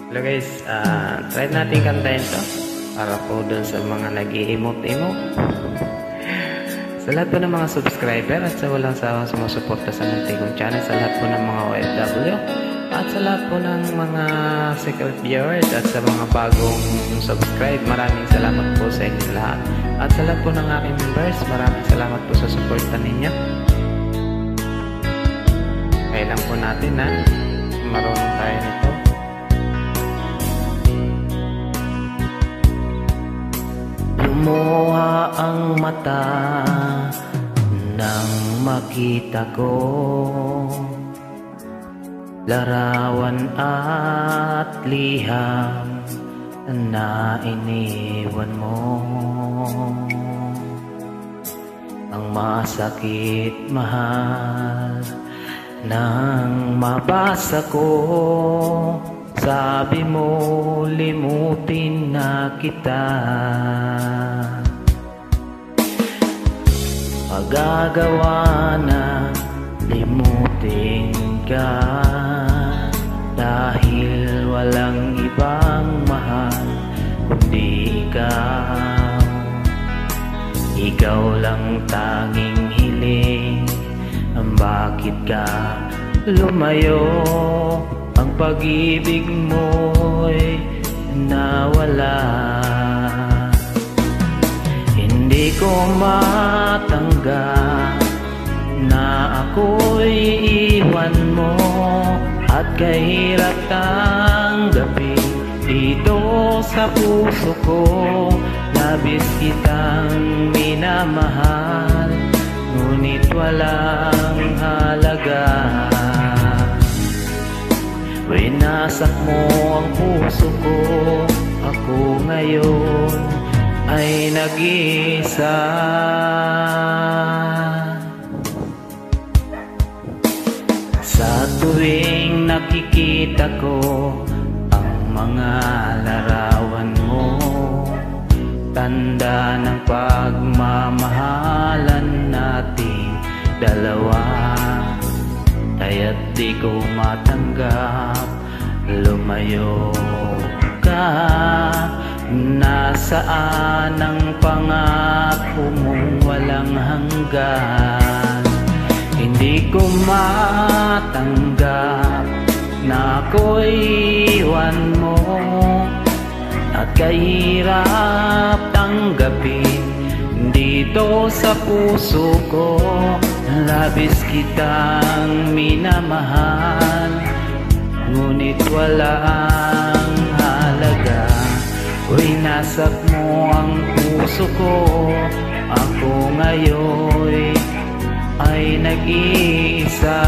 Hello guys, try natin kantahin to para po dun sa mga nag-i-emote-emote, sa lahat po ng mga subscriber at sa walang sawang sumusuporta sa muntikong channel, sa lahat po ng mga OFW at sa lahat po ng mga secret viewers at sa mga bagong subscribe. Maraming salamat po sa inyo lahat at sa lahat po ng aking members, maraming salamat po sa suporta ninyo. Kailan po natin na marunong tayo nito. Lumuha ang mata nang makita ko larawan at liham na iniwan mo. Ang masakit, mahal, nang mabasa ko, sabi mo limutin na kita. Magagawa na limutin ka dahil walang ibang mahal kundi ikaw. Ikaw lang tanging hiling, bakit ka lumayo? Ang pag-ibig mo'y nawala. Hindi ko matanggap na ako'y iwan mo, at kahirap tanggapin dito sa puso ko. Labis kitang minamahal, ngunit walang halaga. Winasak mo ang puso ko, ako ngayon ay nag-iisa. Sa tuwing nakikita ko ang mga larawan mo, tanda ng pagmamahalan nating dalawa. Kaya't di ko matanggap lumayo ka. Nasaan ang pangako mong walang hanggan? Hindi ko matanggap na ako'y iwan mo, at kahirap tanggapin dito sa puso ko. Labis kitang minamahal, ngunit walang halaga. Winasak mo ang puso ko, ako ngayon ay nag-iisa.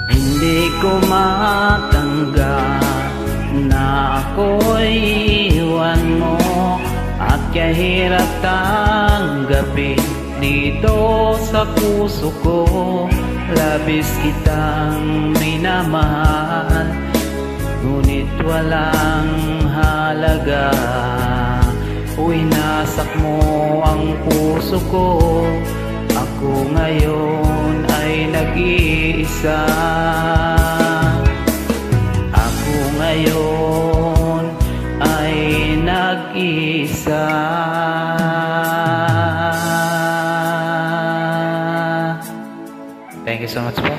Hindi ko matanggap na ako'y iwan mo, at kahirap tanggapin dito sa puso ko. Labis kitang minamahal, ngunit walang halaga. Winasak mo ang puso ko, ako ngayon ay nag-iisa. Ako ngayon ay nag-iisa. Thank you so much po.